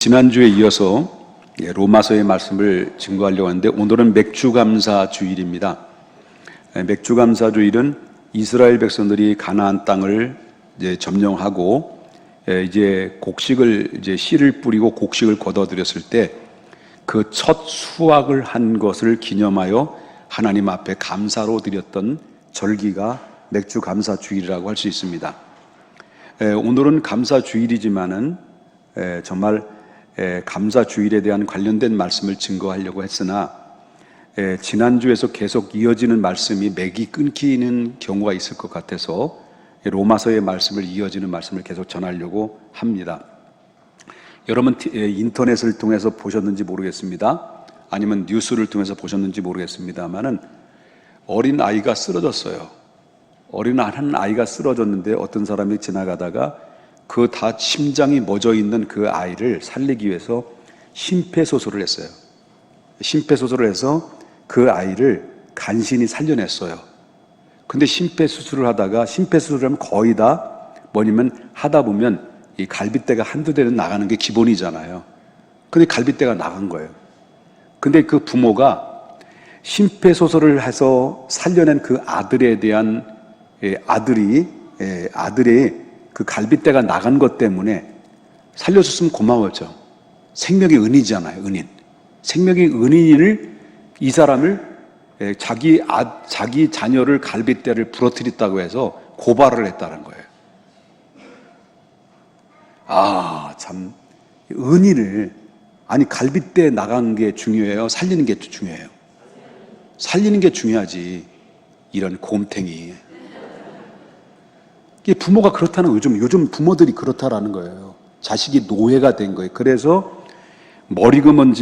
지난주에 이어서 로마서의 말씀을 증거하려고 하는데, 오늘은 맥주감사 주일입니다. 맥주감사 주일은 이스라엘 백성들이 가나안 땅을 이제 점령하고 이제 곡식을 씨를 뿌리고 곡식을 거둬들였을 때 그 첫 수확을 한 것을 기념하여 하나님 앞에 감사로 드렸던 절기가 맥주감사 주일이라고 할 수 있습니다. 오늘은 감사 주일이지만은 정말 감사 주일에 대한 관련된 말씀을 증거하려고 했으나 지난주에서 계속 이어지는 말씀이 맥이 끊기는 경우가 있을 것 같아서 로마서의 말씀을 이어지는 말씀을 계속 전하려고 합니다. 여러분 인터넷을 통해서 보셨는지 모르겠습니다. 아니면 뉴스를 통해서 보셨는지 모르겠습니다만은 어린 아이가 쓰러졌어요. 어린 한 아이가 쓰러졌는데 어떤 사람이 지나가다가 그 다 심장이 멎어 있는 그 아이를 살리기 위해서 심폐소생술을 했어요. 심폐소생술을 해서 그 아이를 간신히 살려냈어요. 근데 심폐소생술을 하다가, 심폐소생술을 하면 거의 다 뭐냐면 하다 보면 이 갈빗대가 한두 대는 나가는 게 기본이잖아요. 근데 갈빗대가 나간 거예요. 근데 그 부모가 심폐소생술을 해서 살려낸 그 아들에 대한 아들의 그 갈빗대가 나간 것 때문에 살려줬으면 고마웠죠. 생명의 은이잖아요, 은인. 생명의 은인을, 이 사람을 자기 자녀를 갈빗대를 부러뜨렸다고 해서 고발을 했다는 거예요. 참, 은인을, 아니, 갈빗대 나간 게 중요해요? 살리는 게 중요해요? 살리는 게 중요하지. 이런 곰탱이. 부모가 그렇다는 거예요. 요즘 부모들이 그렇다라는 거예요. 자식이 노예가 된 거예요. 그래서 머리 검은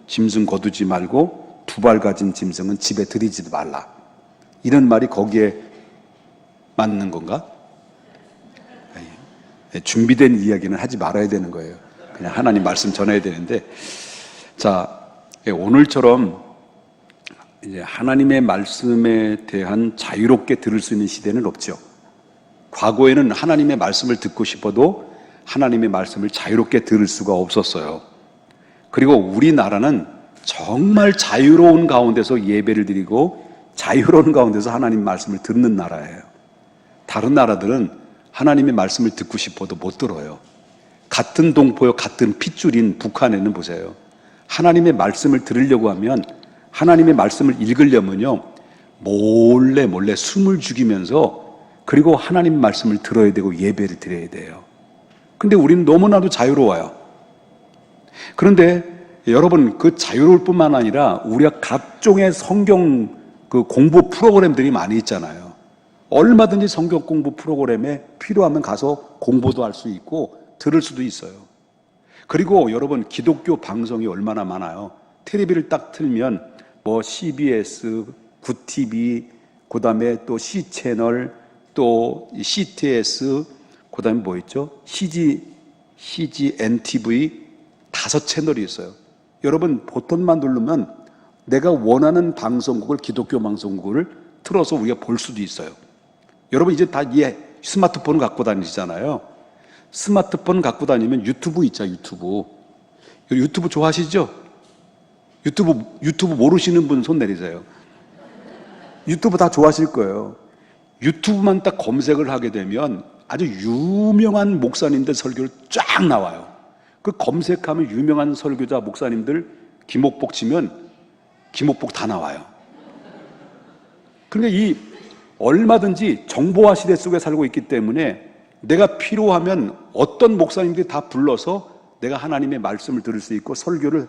짐승 거두지 말고 두 발 가진 짐승은 집에 들이지 말라. 이런 말이 거기에 맞는 건가? 준비된 이야기는 하지 말아야 되는 거예요. 그냥 하나님 말씀 전해야 되는데, 자, 오늘처럼 이제 하나님의 말씀에 대한 자유롭게 들을 수 있는 시대는 없죠. 과거에는 하나님의 말씀을 듣고 싶어도 하나님의 말씀을 자유롭게 들을 수가 없었어요. 그리고 우리나라는 정말 자유로운 가운데서 예배를 드리고 자유로운 가운데서 하나님 말씀을 듣는 나라예요. 다른 나라들은 하나님의 말씀을 듣고 싶어도 못 들어요. 같은 동포요, 같은 핏줄인 북한에는 보세요. 하나님의 말씀을 들으려고 하면, 하나님의 말씀을 읽으려면요, 몰래 숨을 죽이면서, 그리고 하나님 말씀을 들어야 되고 예배를 드려야 돼요. 근데 우리는 너무나도 자유로워요. 그런데 여러분, 그 자유로울 뿐만 아니라 우리가 각종의 성경 그 공부 프로그램들이 많이 있잖아요. 얼마든지 성경 공부 프로그램에 필요하면 가서 공부도 할 수 있고 들을 수도 있어요. 그리고 여러분, 기독교 방송이 얼마나 많아요. 텔레비를 딱 틀면 뭐 CBS, 구TV, 그 다음에 또 C채널, 또 CTS, 그 다음에 뭐 있죠? CGNTV 5채널이 있어요. 여러분, 버튼만 누르면 내가 원하는 방송국을, 기독교 방송국을 틀어서 우리가 볼 수도 있어요. 여러분, 이제 다 스마트폰을 갖고 다니시잖아요. 스마트폰 갖고 다니면 유튜브 있죠, 유튜브. 유튜브 좋아하시죠? 유튜브 모르시는 분 손 내리세요. 유튜브 다 좋아하실 거예요. 유튜브만 딱 검색을 하게 되면 아주 유명한 목사님들 설교를 쫙 나와요. 그 검색하면 유명한 설교자 목사님들 김옥복 치면 김옥복 다 나와요. 그러니까 얼마든지 정보화 시대 속에 살고 있기 때문에 내가 필요하면 어떤 목사님들이 다 불러서 내가 하나님의 말씀을 들을 수 있고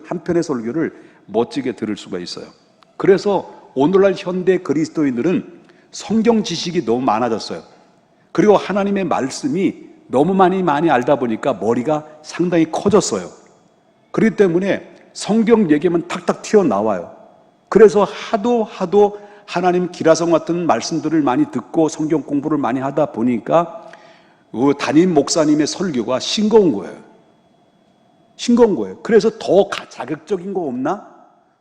한 편의 설교를 멋지게 들을 수가 있어요. 그래서 오늘날 현대 그리스도인들은 성경 지식이 너무 많아졌어요. 그리고 하나님의 말씀이 너무 많이 알다 보니까 머리가 상당히 커졌어요. 그렇기 때문에 성경 얘기하면 탁탁 튀어나와요. 그래서 하도 하나님 기라성 같은 말씀들을 많이 듣고 성경 공부를 많이 하다 보니까 담임 목사님의 설교가 싱거운 거예요. 그래서 더 자극적인 거 없나?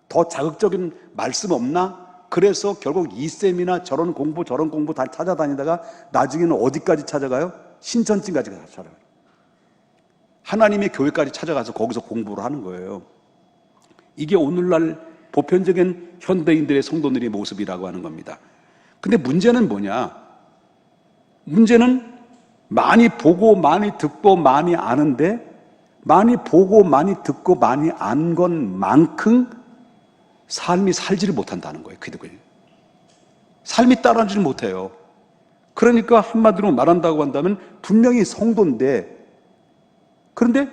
더 자극적인 말씀 없나? 그래서 결국 이 셈이나 저런 공부 다 찾아다니다가 나중에는 어디까지 찾아가요? 신천지까지 찾아가요. 하나님의 교회까지 찾아가서 거기서 공부를 하는 거예요. 이게 오늘날 보편적인 현대인들의 성도들의 모습이라고 하는 겁니다. 근데 문제는 뭐냐? 문제는 많이 보고 많이 듣고 많이 아는데, 많이 보고 많이 듣고 많이 안 것만큼 삶이 살지를 못한다는 거예요. 그들 삶이 따라주지 못해요. 그러니까 한마디로 말한다고 한다면 분명히 성도인데, 그런데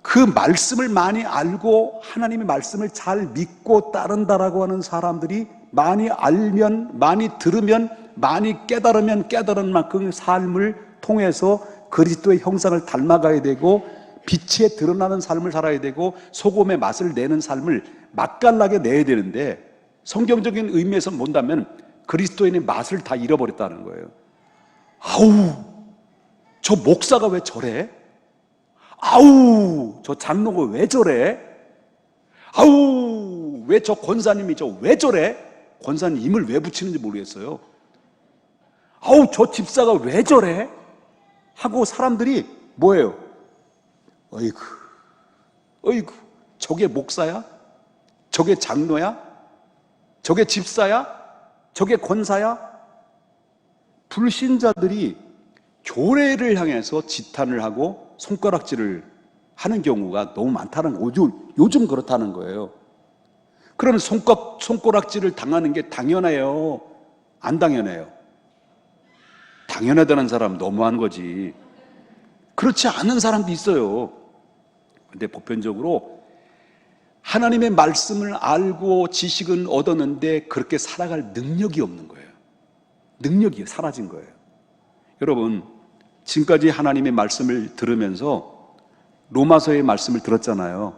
그 말씀을 많이 알고 하나님의 말씀을 잘 믿고 따른다라고 하는 사람들이 많이 알면, 많이 들으면, 많이 깨달으면 깨달은 만큼 삶을 통해서 그리스도의 형상을 닮아가야 되고, 빛에 드러나는 삶을 살아야 되고, 소금의 맛을 내는 삶을 맛깔나게 내야 되는데, 성경적인 의미에서 본다면 그리스도인의 맛을 다 잃어버렸다는 거예요. 아우, 저 목사가 왜 저래? 아우, 저 장로가 왜 저래? 아우, 왜 저 권사님이 왜 저래? 권사님 임을 왜 붙이는지 모르겠어요. 아우, 저 집사가 왜 저래? 하고 사람들이 뭐예요? 어이구, 어이구, 저게 목사야? 저게 장로야? 저게 집사야? 저게 권사야? 불신자들이 교회를 향해서 지탄을 하고 손가락질을 하는 경우가 너무 많다는 거예요. 요즘 그렇다는 거예요. 그러면 손가락질을 당하는 게 당연해요? 안 당연해요? 당연하다는 사람 너무한 거지. 그렇지 않은 사람도 있어요. 근데 보편적으로 하나님의 말씀을 알고 지식은 얻었는데 그렇게 살아갈 능력이 없는 거예요. 능력이 사라진 거예요. 여러분, 지금까지 하나님의 말씀을 들으면서 로마서의 말씀을 들었잖아요.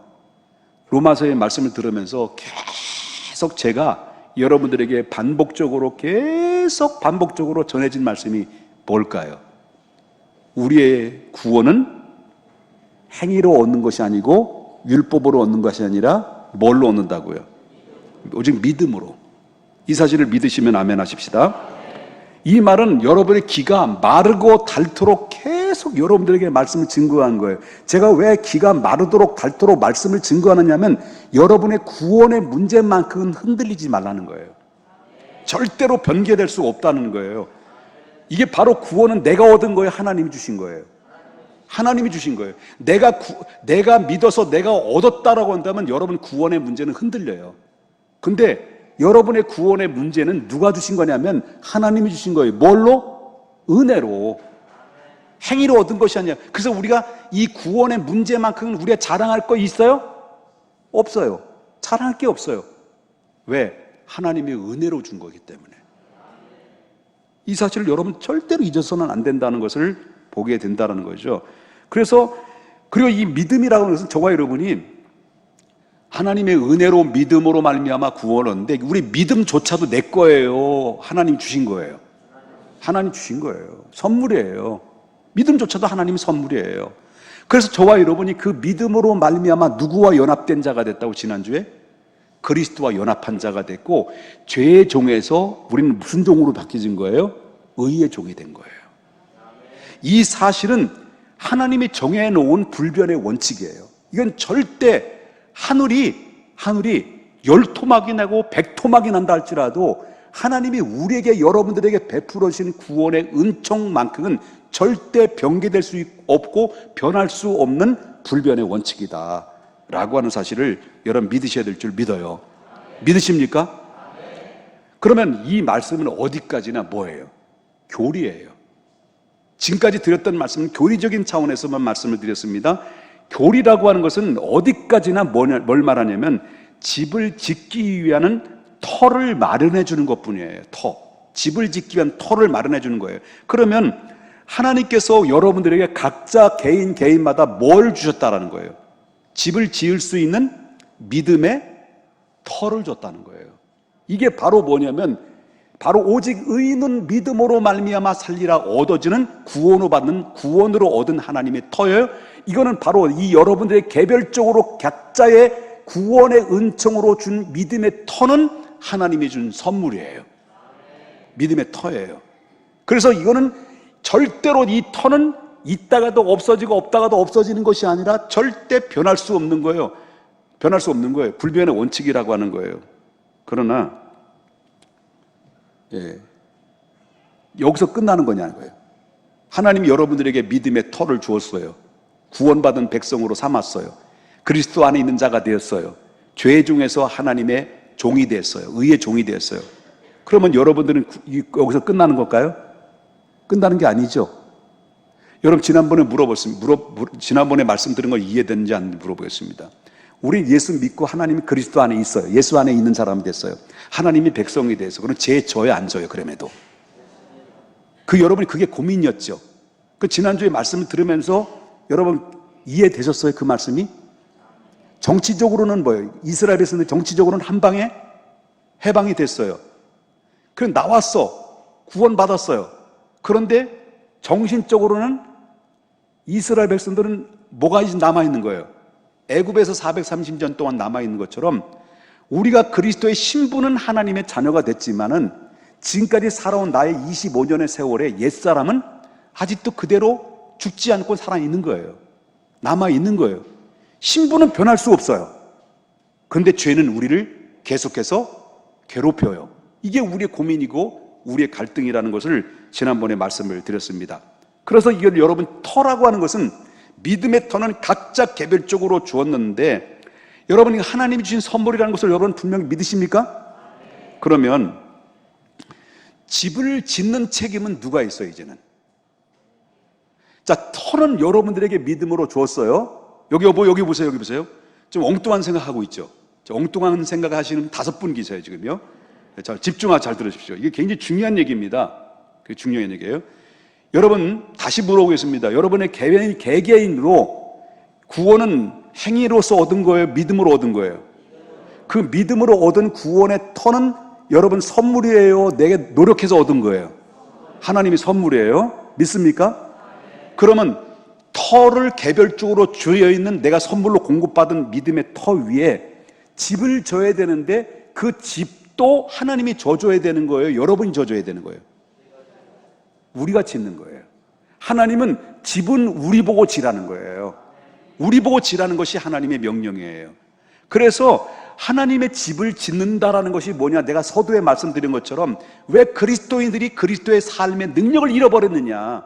로마서의 말씀을 들으면서 계속 제가 여러분들에게 반복적으로 전해진 말씀이 뭘까요? 우리의 구원은 행위로 얻는 것이 아니고 율법으로 얻는 것이 아니라 뭘로 얻는다고요? 오직 믿음으로. 이 사실을 믿으시면 아멘 하십시다. 이 말은 여러분의 귀가 마르고 닳도록 계속 여러분들에게 말씀을 증거한 거예요. 제가 왜 귀가 마르도록 닳도록 말씀을 증거하느냐면 여러분의 구원의 문제만큼은 흔들리지 말라는 거예요. 절대로 변개될 수 없다는 거예요. 이게 바로 구원은 내가 얻은 거예요? 하나님이 주신 거예요? 하나님이 주신 거예요. 내가 믿어서 내가 얻었다라고 한다면 여러분 구원의 문제는 흔들려요. 근데 여러분의 구원의 문제는 누가 주신 거냐면 하나님이 주신 거예요. 뭘로? 은혜로. 행위로 얻은 것이 아니야. 그래서 우리가 이 구원의 문제만큼은 우리가 자랑할 거 있어요? 없어요. 자랑할 게 없어요. 왜? 하나님의 은혜로 준 거기 때문에. 이 사실을 여러분 절대로 잊어서는 안 된다는 것을 보게 된다는 거죠. 그리고 이 믿음이라고 하는 것은 저와 여러분이 하나님의 은혜로 믿음으로 말미암아 구원을 얻는데 우리 믿음조차도 내 거예요? 하나님 주신 거예요? 하나님 주신 거예요. 선물이에요. 믿음조차도 하나님의 선물이에요. 그래서 저와 여러분이 그 믿음으로 말미암아 누구와 연합된 자가 됐다고 지난주에? 그리스도와 연합한 자가 됐고 죄의 종에서 우리는 무슨 종으로 바뀌어진 거예요? 의의 종이 된 거예요. 이 사실은 하나님이 정해놓은 불변의 원칙이에요. 이건 절대 하늘이 10토막이 나고 100토막이 난다 할지라도 하나님이 우리에게 여러분들에게 베풀어 주신 구원의 은총만큼은 절대 변개될 수 없고 변할 수 없는 불변의 원칙이다 라고 하는 사실을 여러분 믿으셔야 될 줄 믿어요. 믿으십니까? 그러면 이 말씀은 어디까지나 뭐예요? 교리예요. 지금까지 드렸던 말씀은 교리적인 차원에서만 말씀을 드렸습니다. 교리라고 하는 것은 어디까지나 뭘 말하냐면 집을 짓기 위한 터를 마련해 주는 것뿐이에요. 집을 짓기 위한 터를 마련해 주는 거예요. 그러면 하나님께서 여러분들에게 각자 개인마다 뭘 주셨다라는 거예요? 집을 지을 수 있는 믿음의 터를 줬다는 거예요. 이게 바로 뭐냐면 바로 오직 의인은 믿음으로 말미암아 살리라 얻어지는 구원으로 얻은 하나님의 터예요. 이거는 바로 이 여러분들의 개별적으로 각자의 구원의 은총으로 준 믿음의 터는 하나님이 준 선물이에요. 믿음의 터예요. 그래서 이거는 절대로 이 터는 있다가도 없어지고 없다가도 없어지는 것이 아니라 절대 변할 수 없는 거예요. 변할 수 없는 거예요. 불변의 원칙이라고 하는 거예요. 그러나 여기서 끝나는 거냐는 거예요. 하나님이 여러분들에게 믿음의 터를 주었어요. 구원받은 백성으로 삼았어요. 그리스도 안에 있는 자가 되었어요. 죄 중에서 하나님의 종이 됐어요. 의의 종이 되었어요. 그러면 여러분들은 여기서 끝나는 걸까요? 끝나는 게 아니죠. 여러분 지난번에 지난번에 말씀 들은 거 이해되는지 안 물어보겠습니다. 우리 예수 믿고 하나님이 그리스도 안에 있어요. 예수 안에 있는 사람이 됐어요. 하나님이 백성이 돼서 그럼 저에 안 져요. 그럼에도 여러분이 그게 고민이었죠. 지난주에 말씀을 들으면서 여러분 이해되셨어요? 그 말씀이? 정치적으로는 뭐예요? 이스라엘에서는 정치적으로는 한 방에 해방이 됐어요. 그럼 나왔어. 구원받았어요. 그런데 정신적으로는 이스라엘 백성들은 뭐가 남아있는 거예요? 애굽에서 430년 동안 남아있는 것처럼 우리가 그리스도의 신부는 하나님의 자녀가 됐지만은 지금까지 살아온 나의 25년의 세월에 옛사람은 아직도 그대로 죽지 않고 살아있는 거예요. 남아있는 거예요. 신부는 변할 수 없어요. 그런데 죄는 우리를 계속해서 괴롭혀요. 이게 우리의 고민이고 우리의 갈등이라는 것을 지난번에 말씀을 드렸습니다. 그래서 이걸 여러분 터라고 하는 것은 믿음의 터는 각자 개별적으로 주었는데 여러분이 하나님이 주신 선물이라는 것을 여러분 분명히 믿으십니까? 그러면 집을 짓는 책임은 누가 있어요? 이제는 자, 터는 여러분들에게 믿음으로 주었어요. 여기 보세요. 좀 엉뚱한 생각하고 있죠. 엉뚱한 생각하시는 5분 계세요 지금요. 자, 잘 들으십시오. 이게 굉장히 중요한 얘기입니다. 그게 중요한 얘기예요. 여러분 다시 물어보겠습니다. 여러분의 개개인으로 구원은 행위로서 얻은 거예요? 믿음으로 얻은 거예요? 그 믿음으로 얻은 구원의 터는 여러분 선물이에요? 내게 노력해서 얻은 거예요? 하나님이 선물이에요? 믿습니까? 그러면 터를 개별적으로 주어 있는 내가 선물로 공급받은 믿음의 터 위에 집을 져야 되는데 그 집도 하나님이 져줘야 되는 거예요? 여러분이 져줘야 되는 거예요? 우리가 짓는 거예요. 하나님은 집은 우리 보고 지라는 거예요. 우리 보고 지라는 것이 하나님의 명령이에요. 그래서 하나님의 집을 짓는다라는 것이 뭐냐? 내가 서두에 말씀드린 것처럼 왜 그리스도인들이 그리스도의 삶의 능력을 잃어버렸느냐?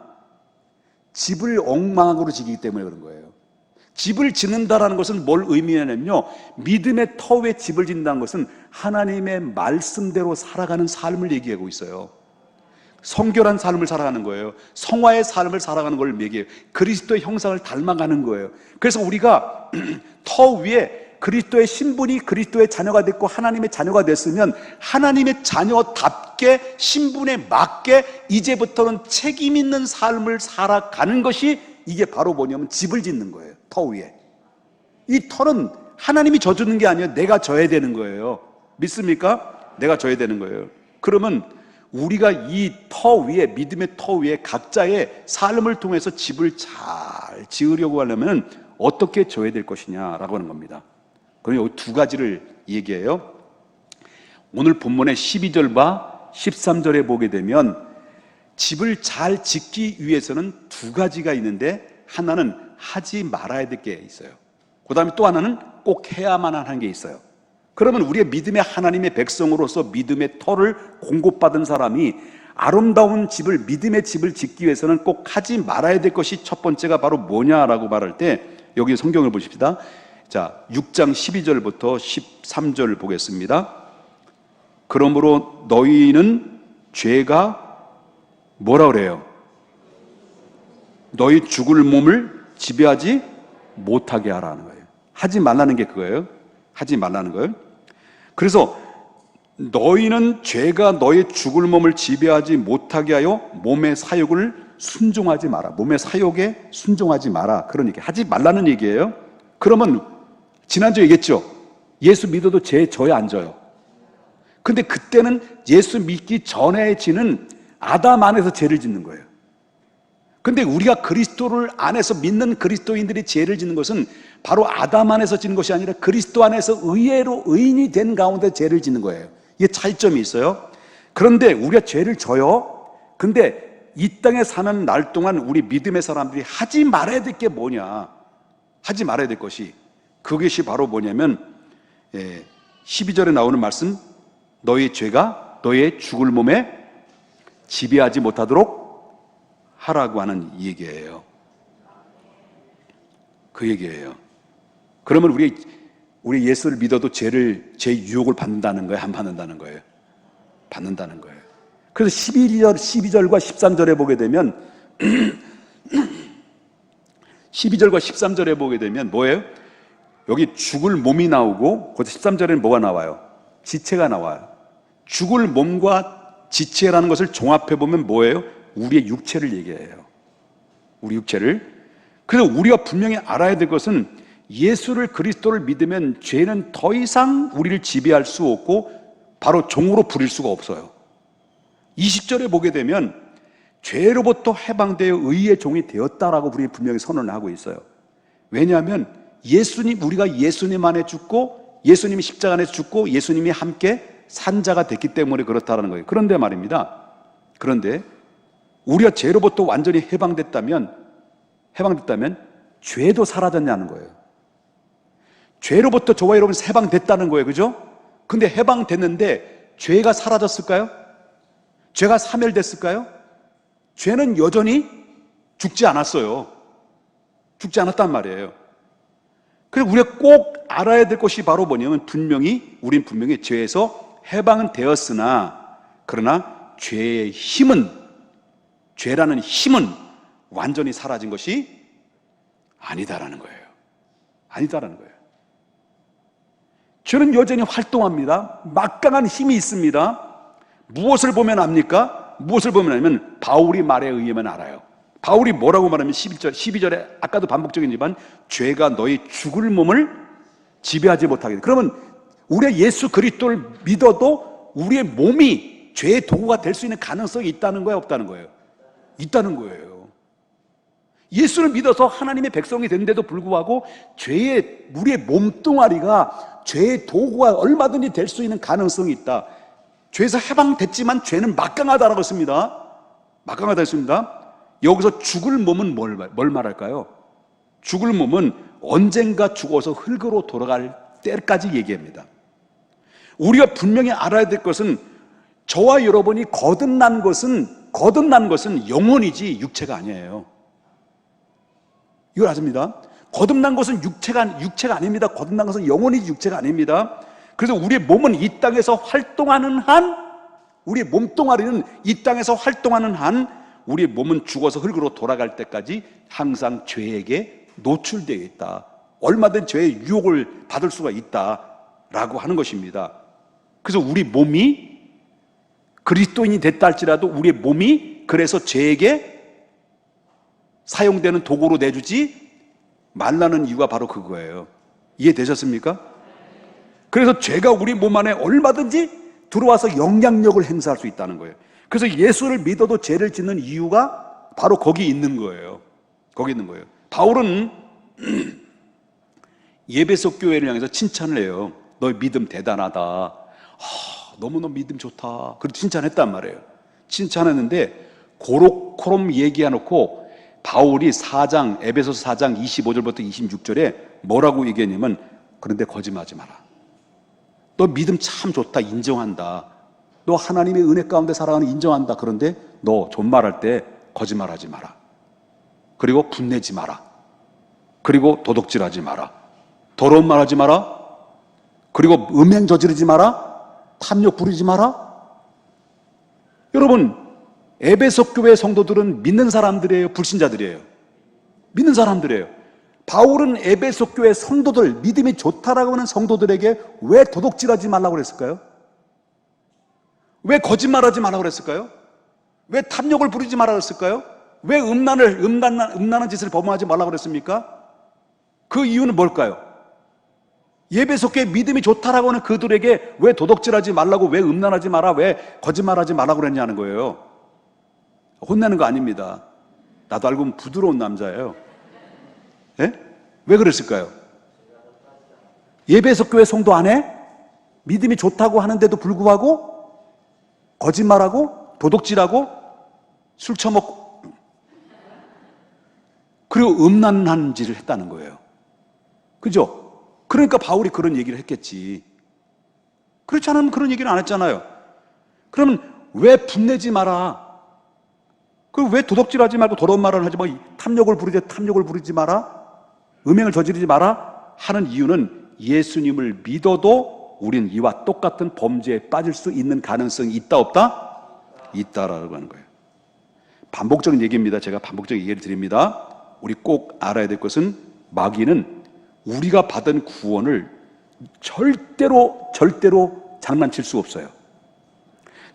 집을 엉망으로 지기 때문에 그런 거예요. 집을 짓는다라는 것은 뭘 의미하냐면요, 믿음의 터 위에 집을 짓는다는 것은 하나님의 말씀대로 살아가는 삶을 얘기하고 있어요. 성결한 삶을 살아가는 거예요. 성화의 삶을 살아가는 걸 얘기해요. 그리스도의 형상을 닮아가는 거예요. 그래서 우리가 터 위에 그리스도의 신분이 그리스도의 자녀가 됐고 하나님의 자녀가 됐으면 하나님의 자녀답게 신분에 맞게 이제부터는 책임 있는 삶을 살아가는 것이 이게 바로 뭐냐면 집을 짓는 거예요. 터 위에. 이 터는 하나님이 져주는 게 아니에요. 내가 져야 되는 거예요. 믿습니까? 내가 져야 되는 거예요. 그러면 우리가 이 터 위에, 믿음의 터 위에 각자의 삶을 통해서 집을 잘 지으려고 하려면 어떻게 져야 될 것이냐라고 하는 겁니다. 그럼 여기 2가지를 얘기해요. 오늘 본문의 12절과 13절에 보게 되면 집을 잘 짓기 위해서는 2가지가 있는데 하나는 하지 말아야 될 게 있어요. 그 다음에 또 하나는 꼭 해야만 하는 게 있어요. 그러면 우리의 믿음의 하나님의 백성으로서 믿음의 터를 공급받은 사람이 아름다운 집을, 믿음의 집을 짓기 위해서는 꼭 하지 말아야 될 것이 첫 번째가 바로 뭐냐라고 말할 때 여기 성경을 보십시다. 자, 6장 12절부터 13절 보겠습니다. 그러므로 너희는 죄가 뭐라 그래요? 너희 죽을 몸을 지배하지 못하게 하라는 거예요. 하지 말라는 게 그거예요. 하지 말라는 거예요. 그래서 너희는 죄가 너희 죽을 몸을 지배하지 못하게 하여 몸의 사욕을 순종하지 마라. 몸의 사욕에 순종하지 마라. 그런 얘기. 하지 말라는 얘기예요. 그러면 지난주에 얘기했죠. 예수 믿어도 죄 져요, 안 져요? 근데 그때는 예수 믿기 전에 지는 아담 안에서 죄를 짓는 거예요. 근데 우리가 그리스도를 안에서 믿는 그리스도인들이 죄를 짓는 것은 바로 아담 안에서 짓는 것이 아니라 그리스도 안에서 의외로 의인이 된 가운데 죄를 짓는 거예요. 이게 차이점이 있어요. 그런데 우리가 죄를 져요. 근데 이 땅에 사는 날 동안 우리 믿음의 사람들이 하지 말아야 될 게 뭐냐? 하지 말아야 될 것이, 그것이 바로 뭐냐면 12절에 나오는 말씀, 너희 죄가 너의 죽을 몸에 지배하지 못하도록 하라고 하는 얘기예요. 그 얘기예요. 그러면 우리 예수를 믿어도 죄 유혹을 받는다는 거예요? 안 받는다는 거예요? 받는다는 거예요. 그래서 12절과 13절에 보게 되면 12절과 13절에 보게 되면 뭐예요? 여기 죽을 몸이 나오고, 그 13절에는 뭐가 나와요? 지체가 나와요. 죽을 몸과 지체라는 것을 종합해 보면 뭐예요? 우리의 육체를 얘기해요. 우리 육체를. 그래서 우리가 분명히 알아야 될 것은, 예수를, 그리스도를 믿으면 죄는 더 이상 우리를 지배할 수 없고 바로 종으로 부릴 수가 없어요. 20절에 보게 되면 죄로부터 해방되어 의의 종이 되었다라고 우리 분명히 선언을 하고 있어요. 왜냐하면 우리가 예수님 안에 죽고, 예수님이 십자가 안에서 죽고, 예수님이 함께 산 자가 됐기 때문에 그렇다라는 거예요. 그런데 말입니다. 그런데 우리가 죄로부터 완전히 해방됐다면 죄도 사라졌냐는 거예요. 죄로부터 저와 여러분 해방됐다는 거예요. 그죠? 근데 해방됐는데 죄가 사라졌을까요? 죄가 사멸됐을까요? 죄는 여전히 죽지 않았어요. 죽지 않았단 말이에요. 그래서 우리가 꼭 알아야 될 것이 바로 뭐냐면, 우린 분명히 죄에서 해방은 되었으나, 그러나 죄라는 힘은 완전히 사라진 것이 아니다라는 거예요. 아니다라는 거예요. 죄는 여전히 활동합니다. 막강한 힘이 있습니다. 무엇을 보면 압니까? 무엇을 보면 아냐면 바울이 말에 의하면 알아요. 바울이 뭐라고 말하면 12절에 아까도 반복적이지만 죄가 너희 죽을 몸을 지배하지 못하게 돼. 그러면 우리가 예수 그리스도를 믿어도 우리의 몸이 죄의 도구가 될 수 있는 가능성이 있다는 거예요, 없다는 거예요? 있다는 거예요. 예수를 믿어서 하나님의 백성이 됐는데도 불구하고 우리의 몸뚱아리가 죄의 도구가 얼마든지 될 수 있는 가능성이 있다. 죄에서 해방됐지만 죄는 막강하다라고 했습니다. 막강하다 했습니다. 여기서 죽을 몸은 뭘 말할까요? 죽을 몸은 언젠가 죽어서 흙으로 돌아갈 때까지 얘기합니다. 우리가 분명히 알아야 될 것은, 저와 여러분이 거듭난 것은 영혼이지 육체가 아니에요. 이걸 아십니다. 거듭난 것은 육체가 아닙니다. 거듭난 것은 영혼이지 육체가 아닙니다. 그래서 우리의 몸은 이 땅에서 활동하는 한, 우리의 몸뚱아리는 이 땅에서 활동하는 한, 우리의 몸은 죽어서 흙으로 돌아갈 때까지 항상 죄에게 노출되어 있다. 얼마든 죄의 유혹을 받을 수가 있다라고 하는 것입니다. 그래서 우리 몸이 그리스도인이 됐다 할지라도 우리의 몸이 그래서 죄에게 사용되는 도구로 내주지 말라는 이유가 바로 그거예요. 이해되셨습니까? 그래서 죄가 우리 몸 안에 얼마든지 들어와서 영향력을 행사할 수 있다는 거예요. 그래서 예수를 믿어도 죄를 짓는 이유가 바로 거기 있는 거예요. 거기 있는 거예요. 바울은 예배소 교회를 향해서 칭찬을 해요. 너희 믿음 대단하다. 너무너무 믿음 좋다. 그렇게 칭찬했단 말이에요. 칭찬했는데 고로코롬 얘기해놓고 바울이 에베소서 4장 25절부터 26절에 뭐라고 얘기했냐면, 그런데 거짓말하지 마라. 너 믿음 참 좋다. 인정한다. 너 하나님의 은혜 가운데 살아가는 인정한다. 그런데 너 존말할 때 거짓말하지 마라. 그리고 분내지 마라. 그리고 도둑질하지 마라. 더러운 말 하지 마라. 그리고 음행 저지르지 마라. 탐욕 부리지 마라. 여러분, 에베소 교회 성도들은 믿는 사람들이에요? 불신자들이에요? 믿는 사람들이에요. 바울은 에베소 교회 성도들, 믿음이 좋다라고 하는 성도들에게 왜 도둑질하지 말라고 그랬을까요? 왜 거짓말하지 말라고 그랬을까요? 왜 탐욕을 부리지 말라고 그랬을까요? 왜 음란한 짓을 범하지 말라고 그랬습니까? 그 이유는 뭘까요? 예배소 교회 믿음이 좋다라고 하는 그들에게 왜 도둑질하지 말라고, 왜 음란하지 마라, 왜 거짓말하지 말라고 그랬냐는 거예요. 혼내는 거 아닙니다. 나도 알고 보면 부드러운 남자예요. 예? 왜 그랬을까요? 예배소 교회 성도 안에 믿음이 좋다고 하는데도 불구하고 거짓말하고 도둑질하고 술 처먹고 그리고 음란한 짓을 했다는 거예요. 그죠? 그러니까 바울이 그런 얘기를 했겠지. 그렇지 않으면 그런 얘기를 안 했잖아요. 그러면 왜 분내지 마라? 그리고 왜 도덕질하지 말고 더러운 말을 하지 말고 탐욕을 부리지 마라? 음행을 저지르지 마라? 하는 이유는 예수님을 믿어도 우린 이와 똑같은 범죄에 빠질 수 있는 가능성이 있다 없다? 있다라고 하는 거예요. 반복적인 얘기입니다. 제가 반복적인 얘기를 드립니다. 우리 꼭 알아야 될 것은 마귀는 우리가 받은 구원을 절대로 장난칠 수 없어요.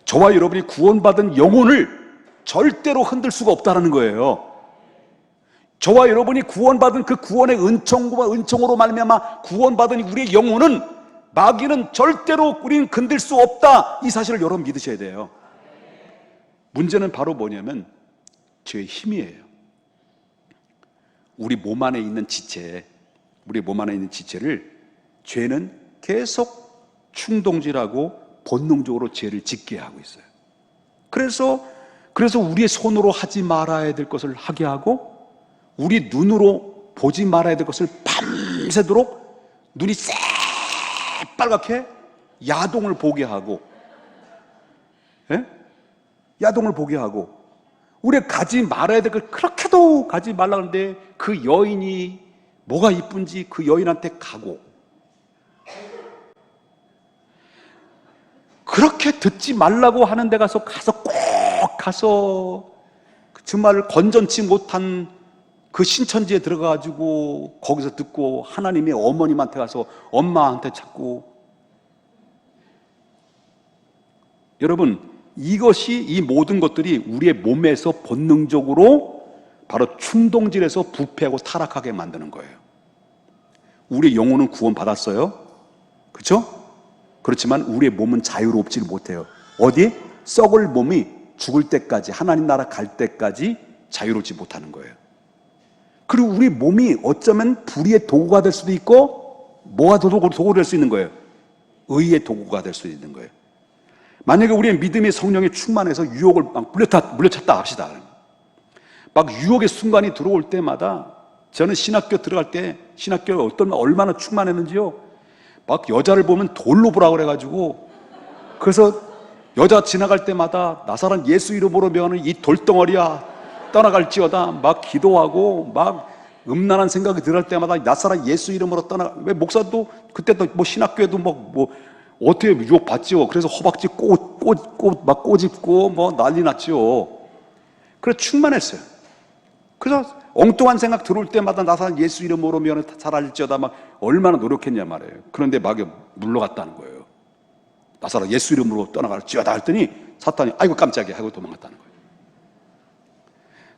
저와 여러분이 구원받은 영혼을 절대로 흔들 수가 없다는 거예요. 저와 여러분이 구원받은 그 구원의 은총으로 말미암아 구원받은 우리의 영혼은 마귀는 절대로 우리는 건들 수 없다. 이 사실을 여러분 믿으셔야 돼요. 문제는 바로 뭐냐면 죄의 힘이에요. 우리 몸 안에 있는 지체를 죄는 계속 충동질하고 본능적으로 죄를 짓게 하고 있어요. 그래서 우리의 손으로 하지 말아야 될 것을 하게 하고, 우리 눈으로 보지 말아야 될 것을 밤새도록 눈이 새빨갛게 야동을 보게 하고, 야동을 보게 하고, 우리가 가지 말아야 될 걸 그렇게도 가지 말라는데 그 여인이 뭐가 이쁜지 그 여인한테 가고, 그렇게 듣지 말라고 하는 데 가서 꼭 가서 정말 건전치 못한 그 신천지에 들어가가지고 거기서 듣고 하나님의 어머님한테 가서 엄마한테 찾고. 여러분, 이 모든 것들이 우리의 몸에서 본능적으로 바로 충동질에서 부패하고 타락하게 만드는 거예요. 우리의 영혼은 구원받았어요. 그렇죠? 그렇지만 우리의 몸은 자유롭지 못해요. 어디? 썩을 몸이 죽을 때까지, 하나님 나라 갈 때까지 자유롭지 못하는 거예요. 그리고 우리 몸이 어쩌면 불의의 도구가 될 수도 있고, 뭐가 도구가 될 수 있는 거예요? 의의 도구가 될 수 있는 거예요. 만약에 우리의 믿음의 성령에 충만해서 유혹을 막 물려찼다 합시다. 막 유혹의 순간이 들어올 때마다, 저는 신학교 들어갈 때 신학교가 얼마나 충만했는지요. 막 여자를 보면 돌로 보라 그래가지고, 그래서 여자 지나갈 때마다 나사란 예수 이름으로 명하는 이 돌덩어리야 떠나갈지어다 막 기도하고, 막 음란한 생각이 들을 때마다 나사란 예수 이름으로 왜 목사도 그때도 뭐 신학교에도 뭐 어떻게 유혹 받지요. 그래서 허벅지 막 꼬집고 뭐 난리 났지요. 그래서 충만했어요. 그래서 엉뚱한 생각 들어올 때마다 나사란 예수 이름으로 면을 살아질지어다 막 얼마나 노력했냐 말이에요. 그런데 막 물러갔다는 거예요. 나사란 예수 이름으로 떠나갈지어다 했더니 사탄이 아이고 깜짝이야 하고 도망갔다는 거예요.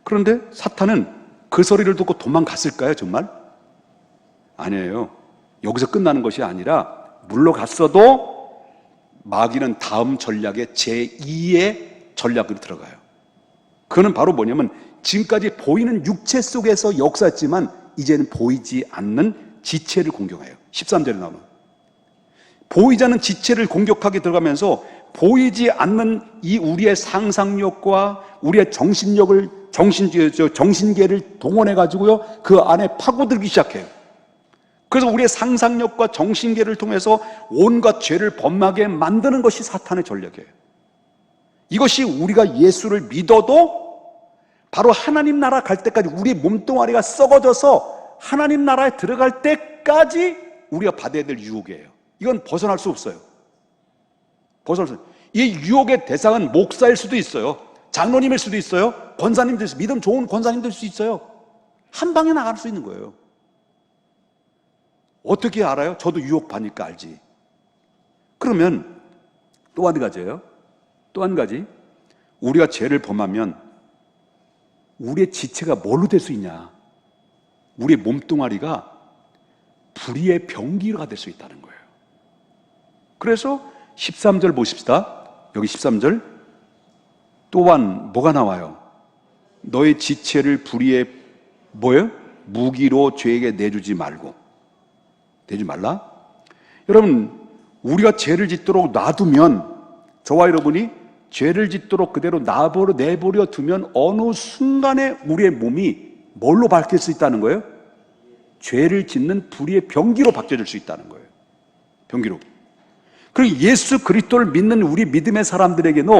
그런데 사탄은 그 소리를 듣고 도망갔을까요, 정말? 아니에요. 여기서 끝나는 것이 아니라 물러갔어도 마귀는 다음 전략에 제2의 전략으로 들어가요. 그거는 바로 뭐냐면 지금까지 보이는 육체 속에서 역사했지만 이제는 보이지 않는 지체를 공격해요. 13절에 나오는 보이지 않는 지체를 공격하게 들어가면서 보이지 않는 이 우리의 상상력과 우리의 정신계를 동원해 가지고요 그 안에 파고들기 시작해요. 그래서 우리의 상상력과 정신계를 통해서 온갖 죄를 범하게 만드는 것이 사탄의 전략이에요. 이것이 우리가 예수를 믿어도 바로 하나님 나라 갈 때까지 우리 몸뚱아리가 썩어져서 하나님 나라에 들어갈 때까지 우리가 받아야 될 유혹이에요. 이건 벗어날 수 없어요. 이 유혹의 대상은 목사일 수도 있어요. 장로님일 수도 있어요. 권사님들, 믿음 좋은 권사님들 수도 있어요. 한 방에 나갈 수 있는 거예요. 어떻게 알아요? 저도 유혹 받으니까 알지. 그러면 또 한 가지예요. 또 한 가지. 우리가 죄를 범하면 우리의 지체가 뭘로 될 수 있냐? 우리의 몸뚱아리가 불의의 병기가 될 수 있다는 거예요. 그래서 13절 보십시다. 여기 13절. 또한 뭐가 나와요? 너의 지체를 불의의 뭐예요? 무기로 죄에게 내주지 말라. 여러분, 우리가 죄를 짓도록 놔두면 저와 여러분이 죄를 짓도록 그대로 내버려 두면 어느 순간에 우리의 몸이 뭘로 바뀔 수 있다는 거예요? 죄를 짓는 불의의 병기로 바뀌어질 수 있다는 거예요. 병기로. 그리고 예수 그리스도를 믿는 우리 믿음의 사람들에게는,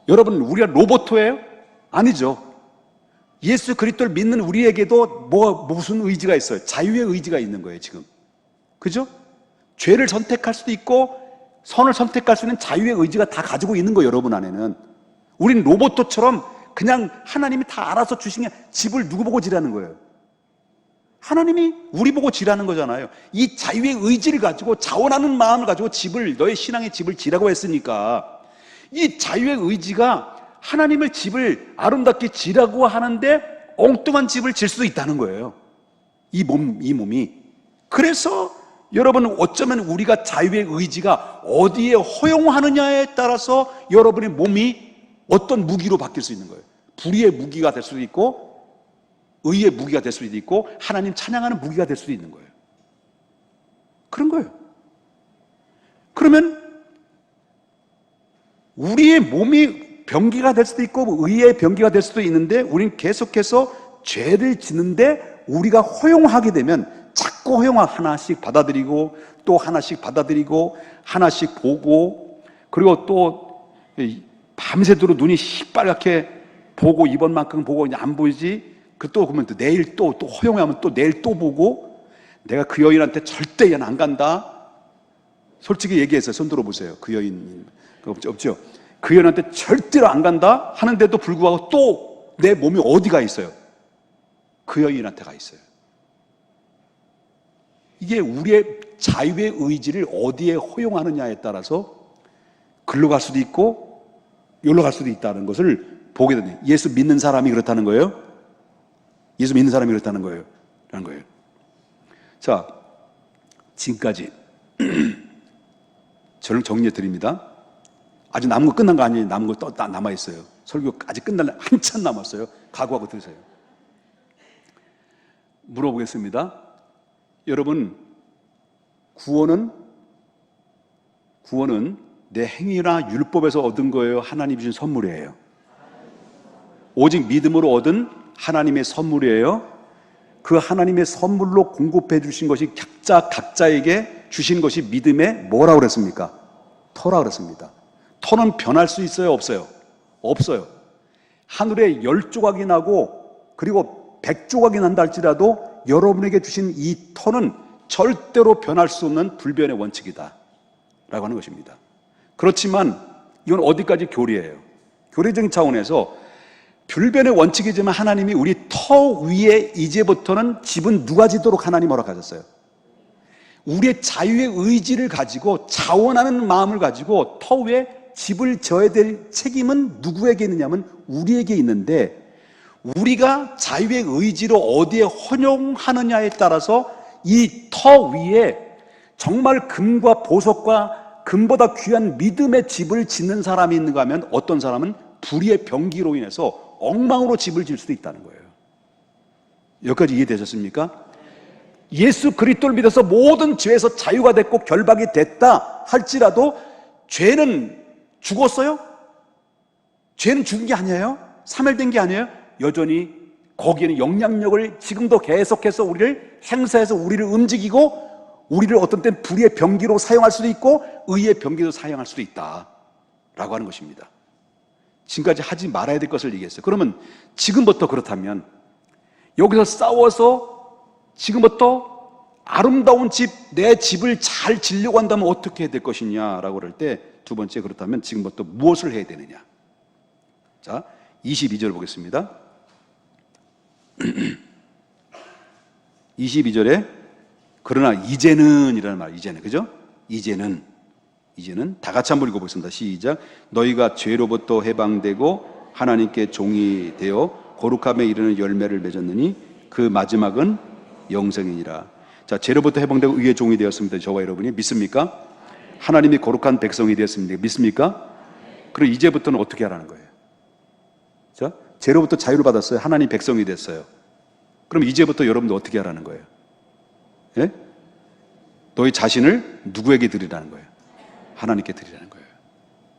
여러분, 우리가 로봇이에요? 아니죠. 예수 그리스도를 믿는 우리에게도 무슨 의지가 있어요? 자유의 의지가 있는 거예요, 지금. 그죠? 죄를 선택할 수도 있고 선을 선택할 수 있는 자유의 의지가 다 가지고 있는 거예요, 여러분 안에는. 우린 로봇처럼 그냥 하나님이 다 알아서 주신 게, 집을 누구 보고 지라는 거예요? 하나님이 우리 보고 지라는 거잖아요. 이 자유의 의지를 가지고, 자원하는 마음을 가지고 너의 신앙의 집을 지라고 했으니까, 이 자유의 의지가 하나님의 집을 아름답게 지라고 하는데 엉뚱한 집을 질 수도 있다는 거예요, 이 몸이. 그래서 여러분, 어쩌면 우리가 자유의 의지가 어디에 허용하느냐에 따라서 여러분의 몸이 어떤 무기로 바뀔 수 있는 거예요. 불의의 무기가 될 수도 있고, 의의 무기가 될 수도 있고, 하나님 찬양하는 무기가 될 수도 있는 거예요. 그런 거예요. 그러면 우리의 몸이 병기가 될 수도 있고 의의 병기가 될 수도 있는데, 우리는 계속해서 죄를 짓는데 우리가 허용하게 되면 자꾸 하나씩 받아들이고 또 하나씩 받아들이고 하나씩 보고, 그리고 또 밤새도록 눈이 시뻘겋게 보고, 이번만큼 보고 이제 안 보이지, 또 그러면 또 내일 또 허용하면 또 내일 또 보고, 내가 그 여인한테 절대 안 간다. 솔직히 얘기해서 손 들어보세요. 그 여인 없죠? 그 여인한테 절대로 안 간다 하는데도 불구하고 또 내 몸이 어디가 있어요? 그 여인한테 가 있어요. 이게 우리의 자유의 의지를 어디에 허용하느냐에 따라서 글로 갈 수도 있고 여기로 갈 수도 있다는 것을 보게 되네요. 예수 믿는 사람이 그렇다는 거예요. 예수 믿는 사람이 그렇다는 거예요. 라는 거예요. 자, 지금까지 저를 정리해 드립니다. 아직 남은 거 끝난 거 아니에요. 남은 거 또 남아 있어요. 설교 아직 끝날 한참 남았어요. 각오하고 들으세요. 물어보겠습니다. 여러분, 구원은 내 행위나 율법에서 얻은 거예요? 하나님 주신 선물이에요? 오직 믿음으로 얻은 하나님의 선물이에요? 그 하나님의 선물로 공급해 주신 것이 각자에게 주신 것이 믿음의 뭐라고 그랬습니까? 터라고 그랬습니다. 터는 변할 수 있어요? 없어요? 없어요. 하늘에 10조각이 나고 그리고 100조각이 난다 할지라도 여러분에게 주신 이 터는 절대로 변할 수 없는 불변의 원칙이다 라고 하는 것입니다. 그렇지만 이건 어디까지 교리예요? 교리적인 차원에서 불변의 원칙이지만 하나님이 우리 터 위에 이제부터는 집은 누가 지도록 하나님 허락하셨어요? 우리의 자유의 의지를 가지고 자원하는 마음을 가지고 터 위에 집을 져야 될 책임은 누구에게 있느냐면 우리에게 있는데, 우리가 자유의 의지로 어디에 헌용하느냐에 따라서 이 터 위에 정말 금과 보석과 금보다 귀한 믿음의 집을 짓는 사람이 있는가 하면, 어떤 사람은 불의의 병기로 인해서 엉망으로 집을 질 수도 있다는 거예요. 여기까지 이해되셨습니까? 예수 그리스도를 믿어서 모든 죄에서 자유가 됐고 결박이 됐다 할지라도 죄는 죽었어요? 죄는 죽은 게 아니에요? 사멸된 게 아니에요? 여전히 거기에는 영향력을 지금도 계속해서 우리를 행사해서 우리를 움직이고, 우리를 어떤 때는 불의의 병기로 사용할 수도 있고 의의 병기로 사용할 수도 있다 라고 하는 것입니다. 지금까지 하지 말아야 될 것을 얘기했어요. 그러면 지금부터, 그렇다면 여기서 싸워서 지금부터 아름다운 집, 내 집을 잘 지려고 한다면 어떻게 해야 될 것이냐라고 그럴 때, 두 번째, 그렇다면 지금부터 무엇을 해야 되느냐. 자, 22절 보겠습니다. 22절에 그러나 이제는 이라는 말, 이제는, 그죠? 이제는 다 같이 한번 읽어보겠습니다. 시작. 너희가 죄로부터 해방되고 하나님께 종이 되어 거룩함에 이르는 열매를 맺었느니 그 마지막은 영생이니라. 자, 죄로부터 해방되고 의의 종이 되었습니다. 저와 여러분이 믿습니까? 하나님이 거룩한 백성이 되었습니다. 믿습니까? 그럼 이제부터는 어떻게 하라는 거예요? 자, 죄로부터 자유를 받았어요. 하나님 백성이 됐어요. 그럼 이제부터 여러분들 어떻게 하라는 거예요? 예? 너희 자신을 누구에게 드리라는 거예요? 하나님께 드리라는 거예요.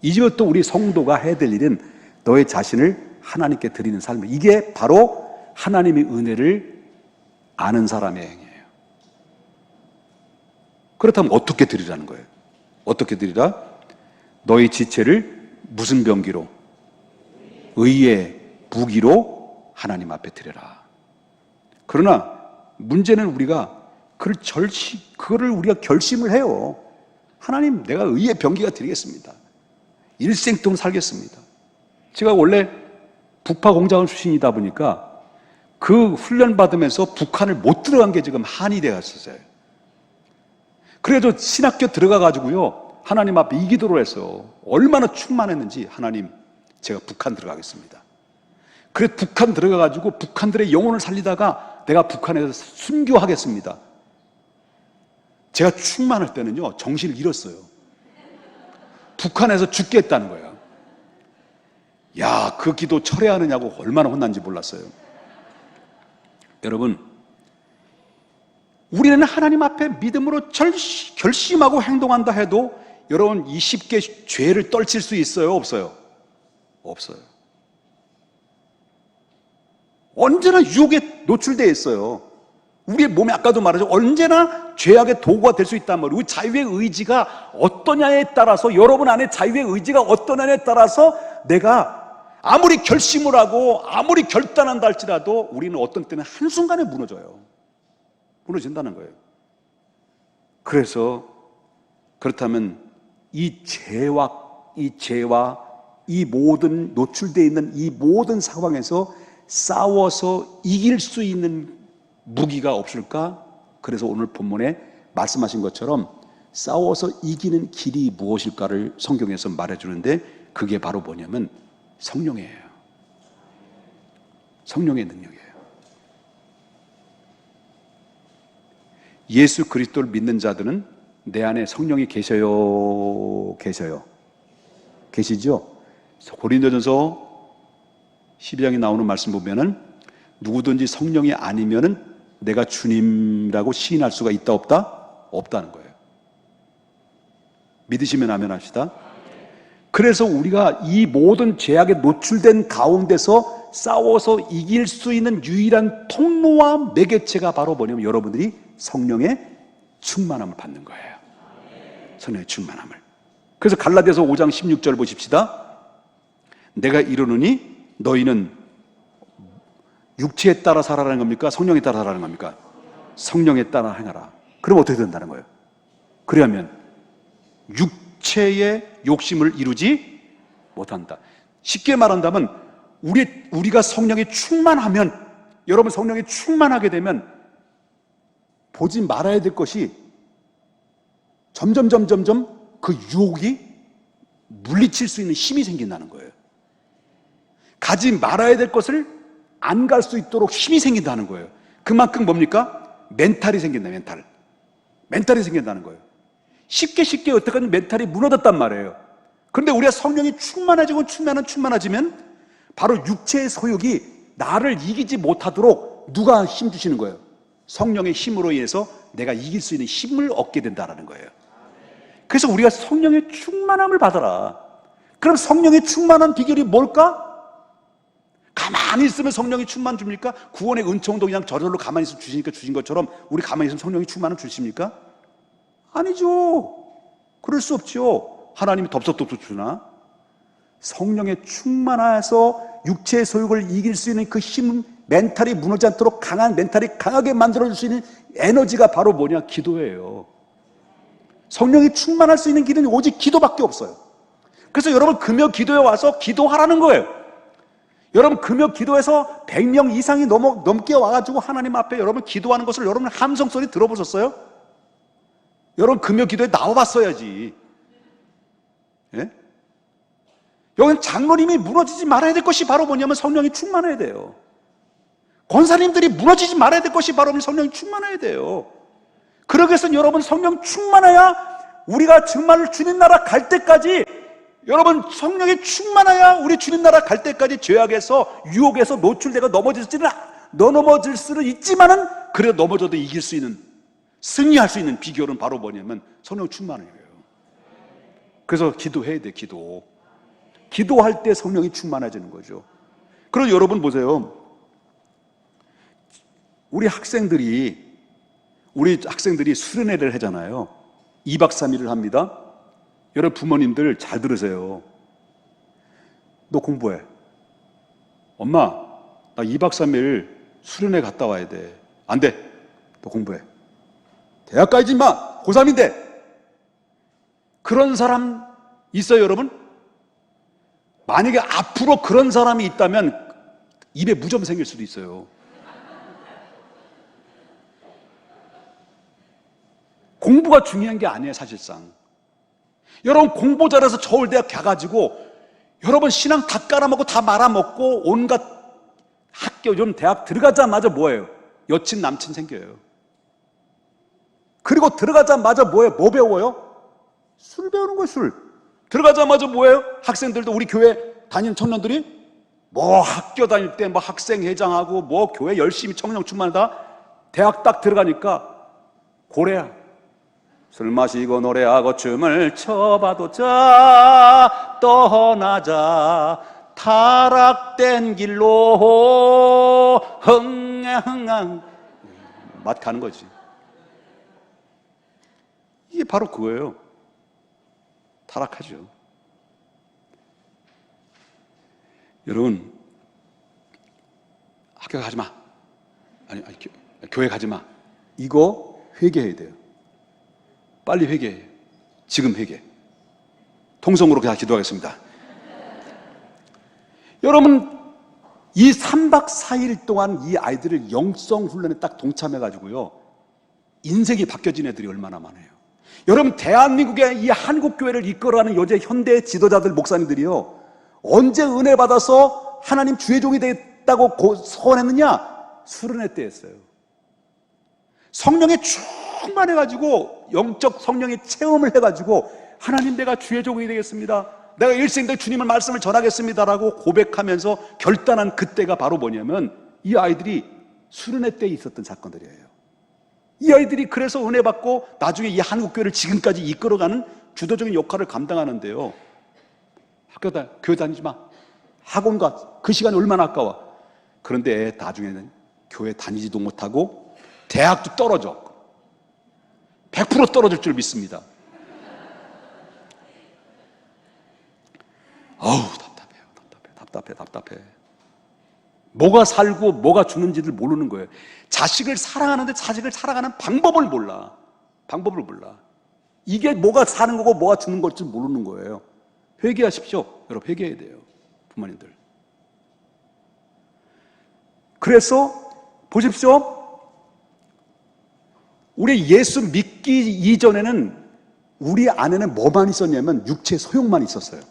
이제부터 우리 성도가 해야 될 일은 너의 자신을 하나님께 드리는 삶이에요. 이게 바로 하나님의 은혜를 아는 사람의 행위예요. 그렇다면 어떻게 드리라는 거예요? 어떻게 드리라? 너희 지체를 무슨 병기로? 의의 무기로 하나님 앞에 드려라. 그러나 문제는 우리가 그거를 우리가 결심을 해요. 하나님, 내가 의의 병기가 드리겠습니다. 일생동 살겠습니다. 제가 원래 북파 공장원 출신이다 보니까 그 훈련 받으면서 북한을 못 들어간 게 지금 한이 되었어요. 그래도 신학교 들어가 가지고요, 하나님 앞에 이 기도를 했어요. 얼마나 충만했는지. 하나님, 제가 북한 들어가겠습니다. 그래서 북한 들어가 가지고 북한들의 영혼을 살리다가 내가 북한에서 순교하겠습니다. 제가 충만할 때는요, 정신을 잃었어요. 북한에서 죽겠다는 거예요. 야, 그 기도 철회하느냐고 얼마나 혼난지 몰랐어요. 여러분, 우리는 하나님 앞에 믿음으로 결심하고 행동한다 해도 여러분, 이 쉽게 죄를 떨칠 수 있어요? 없어요? 없어요. 언제나 유혹에 노출되어 있어요. 우리의 몸에, 아까도 말하죠, 언제나 죄악의 도구가 될 수 있단 말이에요. 우리 자유의 의지가 어떠냐에 따라서, 여러분 안에 자유의 의지가 어떠냐에 따라서 내가 아무리 결심을 하고 아무리 결단한다 할지라도 우리는 어떤 때는 한순간에 무너져요. 무너진다는 거예요. 그래서 그렇다면 이 죄와 이 모든 노출되어 있는 이 모든 상황에서 싸워서 이길 수 있는 무기가 없을까? 그래서 오늘 본문에 말씀하신 것처럼 싸워서 이기는 길이 무엇일까를 성경에서 말해주는데, 그게 바로 뭐냐면 성령이에요. 성령의 능력이에요. 예수 그리스도를 믿는 자들은 내 안에 성령이 계셔요? 계시죠? 고린도전서 12장에 나오는 말씀 보면은 누구든지 성령이 아니면은 내가 주님이라고 시인할 수가 있다 없다? 없다는 거예요. 믿으시면 아멘 합시다. 그래서 우리가 이 모든 죄악에 노출된 가운데서 싸워서 이길 수 있는 유일한 통로와 매개체가 바로 뭐냐면 여러분들이 성령의 충만함을 받는 거예요. 성령의 충만함을. 그래서 갈라디아서 5장 16절 보십시다. 내가 이르노니 너희는 육체에 따라 살아라는 겁니까? 성령에 따라 살아라는 겁니까? 성령에 따라 행하라. 그럼 어떻게 된다는 거예요? 그러면 육체의 욕심을 이루지 못한다. 쉽게 말한다면 우리가 성령에 충만하면, 여러분 성령에 충만하게 되면 보지 말아야 될 것이 점점 그 유혹이 물리칠 수 있는 힘이 생긴다는 거예요. 가지 말아야 될 것을 안 갈 수 있도록 힘이 생긴다는 거예요. 그만큼 뭡니까? 멘탈이 생긴다. 멘탈이 생긴다는 거예요. 쉽게 어떻게든 멘탈이 무너졌단 말이에요. 그런데 우리가 성령이 충만해지면 바로 육체의 소욕이 나를 이기지 못하도록 누가 힘 주시는 거예요? 성령의 힘으로 인해서 내가 이길 수 있는 힘을 얻게 된다는 거예요. 그래서 우리가 성령의 충만함을 받아라. 그럼 성령의 충만한 비결이 뭘까? 가만히 있으면 성령이 충만 줍니까? 구원의 은총도 그냥 저절로 가만히 있으면 주시니까 주신 것처럼 우리 가만히 있으면 성령이 충만을 주십니까? 아니죠. 그럴 수 없죠. 하나님이 덥석덥석 주나? 성령에 충만해서 육체의 소욕을 이길 수 있는 그 힘, 멘탈이 무너지지 않도록 강한 멘탈이 강하게 만들어줄 수 있는 에너지가 바로 뭐냐? 기도예요. 성령이 충만할 수 있는 길은 오직 기도밖에 없어요. 그래서 여러분 금요 기도에 와서 기도하라는 거예요. 여러분 금요 기도에서 100명 이상이 넘게 와가지고 하나님 앞에 여러분 기도하는 것을 여러분 함성 소리 들어보셨어요? 여러분 금요 기도에 나와봤어야지. 예? 여기는 장로님이 무너지지 말아야 될 것이 바로 뭐냐면 성령이 충만해야 돼요. 권사님들이 무너지지 말아야 될 것이 바로 성령이 충만해야 돼요. 그러기 위해서는 여러분 성령 충만해야 우리가 정말 주님 나라 갈 때까지, 여러분 성령이 충만해야 우리 주님 나라 갈 때까지 죄악에서 유혹에서 노출되고 넘어질 수는 있지만은 그래도 넘어져도 이길 수 있는, 승리할 수 있는 비결은 바로 뭐냐면 성령 충만해요. 그래서 기도해야 돼, 기도. 기도할 때 성령이 충만해지는 거죠. 그럼 여러분 보세요. 우리 학생들이 수련회를 하잖아요. 2박 3일을 합니다. 여러분 부모님들 잘 들으세요. 너 공부해. 엄마, 나 2박 3일 수련회 갔다 와야 돼. 안 돼. 너 공부해. 대학 가야지 마. 고3인데. 그런 사람 있어요, 여러분? 만약에 앞으로 그런 사람이 있다면 입에 무좀 생길 수도 있어요. 공부가 중요한 게 아니에요, 사실상. 여러분 공부 잘해서 서울대학 가가지고 여러분 신앙 다 깔아먹고 다 말아먹고 온갖 학교, 좀 대학 들어가자마자 뭐예요? 여친 남친 생겨요. 그리고 들어가자마자 뭐예요? 뭐 배워요? 술 배우는 거예요, 술. 들어가자마자 뭐예요? 학생들도 우리 교회 다니는 청년들이 뭐 학교 다닐 때 뭐 학생회장하고 뭐 교회 열심히 청년 충만하다 대학 딱 들어가니까 고래야. 술 마시고 노래하고 춤을 춰봐도 자 떠나자 타락된 길로 흥흥흥 맛 가는 거지. 이게 바로 그거예요. 타락하죠. 여러분 학교 가지 마. 아니 교회 가지 마. 이거 회개해야 돼요. 빨리 회개해. 지금 회개. 통성으로 그냥 기도하겠습니다. 여러분 이 3박 4일 동안 이 아이들을 영성 훈련에 딱 동참해가지고요 인생이 바뀌어진 애들이 얼마나 많아요. 여러분 대한민국의 이 한국교회를 이끌어가는 요새 현대 지도자들 목사님들이요 언제 은혜 받아서 하나님 주의 종이 되겠다고 소원했느냐? 수련회 때 했어요. 성령에 충만해가지고 영적 성령의 체험을 해가지고 하나님 내가 주의 종이 되겠습니다. 내가 일생들 주님의 말씀을 전하겠습니다라고 고백하면서 결단한 그때가 바로 뭐냐면 이 아이들이 수련회 때 있었던 사건들이에요. 이 아이들이 그래서 은혜 받고 나중에 이 한국교회를 지금까지 이끌어가는 주도적인 역할을 감당하는데요. 교회 다니지 마. 학원 가. 그 시간이 얼마나 아까워. 그런데 나중에는 교회 다니지도 못하고 대학도 떨어져. 100% 떨어질 줄 믿습니다. 어우 답답해. 뭐가 살고 뭐가 죽는지를 모르는 거예요. 자식을 사랑하는데 자식을 사랑하는 방법을 몰라. 이게 뭐가 사는 거고 뭐가 죽는 걸지 모르는 거예요. 회개하십시오. 여러분 회개해야 돼요. 부모님들. 그래서 보십시오. 우리 예수 믿기 이전에는 우리 안에는 뭐만 있었냐면 육체의 소욕만 있었어요.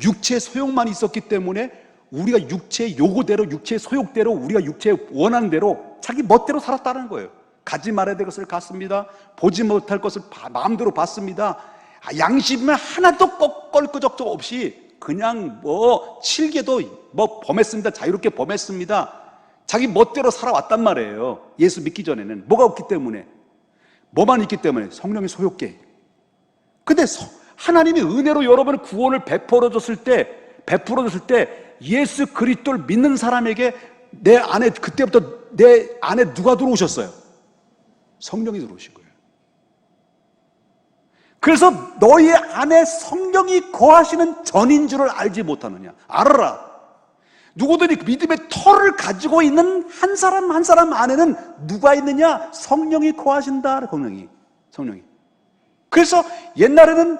육체의 소욕만 있었기 때문에 우리가 육체의 요구대로 육체의 소욕대로 우리가 육체의 원하는 대로 자기 멋대로 살았다는 거예요. 가지 말아야 될 것을 갔습니다. 보지 못할 것을 마음대로 봤습니다. 양심은 하나도 껄끄적도 없이 그냥 뭐 칠개도 뭐 범했습니다. 자유롭게 범했습니다. 자기 멋대로 살아왔단 말이에요. 예수 믿기 전에는 뭐가 없기 때문에, 뭐만 있기 때문에 성령의 소욕계. 근데 하나님이 은혜로 여러분의 구원을 베풀어 줬을 때 예수 그리스도를 믿는 사람에게 내 안에 그때부터 내 안에 누가 들어오셨어요? 성령이 들어오신 거예요. 그래서 너희 안에 성령이 거하시는 전인 줄을 알지 못하느냐? 알아라. 누구든지 믿음의 터를 가지고 있는 한 사람 한 사람 안에는 누가 있느냐? 성령이 거하신다. 성령이. 그래서 옛날에는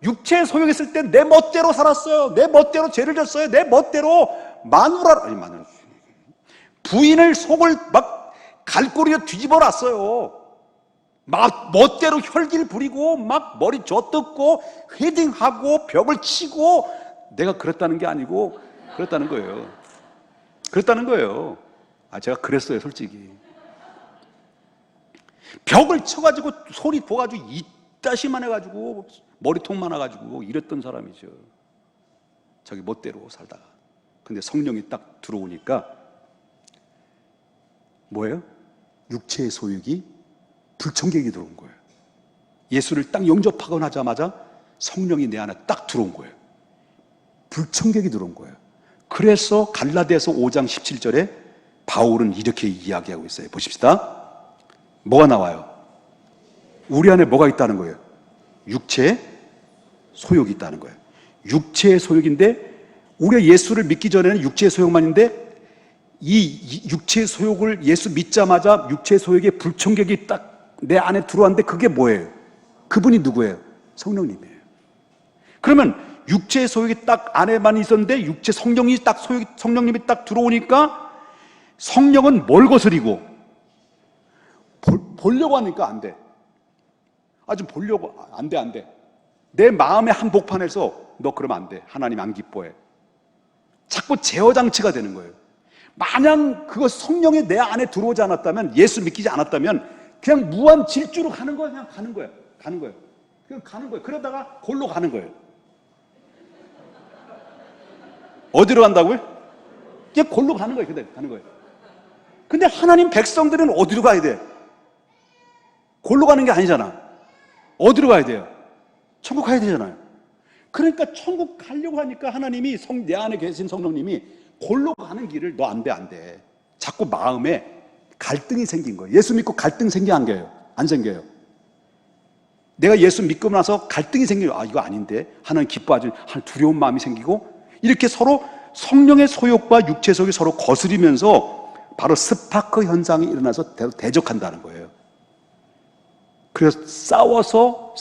육체에 소용했을 때 내 멋대로 살았어요. 내 멋대로 죄를 졌어요. 내 멋대로 마누라 부인을 속을 막 갈고리에 뒤집어 놨어요. 막 멋대로 혈기를 부리고 막 머리 젖뜯고 헤딩하고 벽을 치고 내가 그랬다는 게 아니고 그랬다는 거예요. 제가 그랬어요, 솔직히. 벽을 쳐가지고 소리 보가지고 이따시만 해가지고 머리통 많아가지고 이랬던 사람이죠. 자기 멋대로 살다가. 근데 성령이 딱 들어오니까 뭐예요? 육체의 소욕이 불청객이 들어온 거예요. 예수를 딱 영접하고 나자마자 성령이 내 안에 딱 들어온 거예요. 불청객이 들어온 거예요. 그래서 갈라디아서 5장 17절에 바울은 이렇게 이야기하고 있어요. 보십시다. 뭐가 나와요? 우리 안에 뭐가 있다는 거예요? 육체의 소욕이 있다는 거예요. 육체의 소욕인데, 우리가 예수를 믿기 전에는 육체의 소욕만 있는데, 이 육체의 소욕을 예수 믿자마자 육체의 소욕의 불청객이 딱 내 안에 들어왔는데, 그게 뭐예요? 그분이 누구예요? 성령님이에요. 그러면 육체의 소욕이 딱 안에만 있었는데, 육체 성령이 딱 성령님이 딱 들어오니까, 성령은 뭘 거스리고 보려고 하니까 안 돼. 좀 보려고 안 돼. 내 마음의 한복판에서 너 그러면 안 돼. 하나님 안 기뻐해. 자꾸 제어 장치가 되는 거예요. 만약 그거 성령이 내 안에 들어오지 않았다면, 예수 믿기지 않았다면 그냥 무한 질주로 가는 거예요. 그냥 가는 거예요. 그냥 가는 거예요. 그러다가 골로 가는 거예요. 어디로 간다고요? 그냥 골로 가는 거예요. 그대로 가는 거예요. 근데 하나님 백성들은 어디로 가야 돼? 골로 가는 게 아니잖아. 어디로 가야 돼요? 천국 가야 되잖아요. 그러니까 천국 가려고 하니까 하나님이 내 안에 계신 성령님이 골로 가는 길을 너 안 돼. 자꾸 마음에 갈등이 생긴 거예요. 예수 믿고 갈등 생겨 안 생겨요? 안 생겨요. 내가 예수 믿고 나서 갈등이 생겨요. 이거 아닌데. 하나님 기뻐하지, 두려운 마음이 생기고, 이렇게 서로 성령의 소욕과 육체 소욕이 서로 거스리면서 바로 스파크 현상이 일어나서 대적한다는 거예요. 그래서 싸워서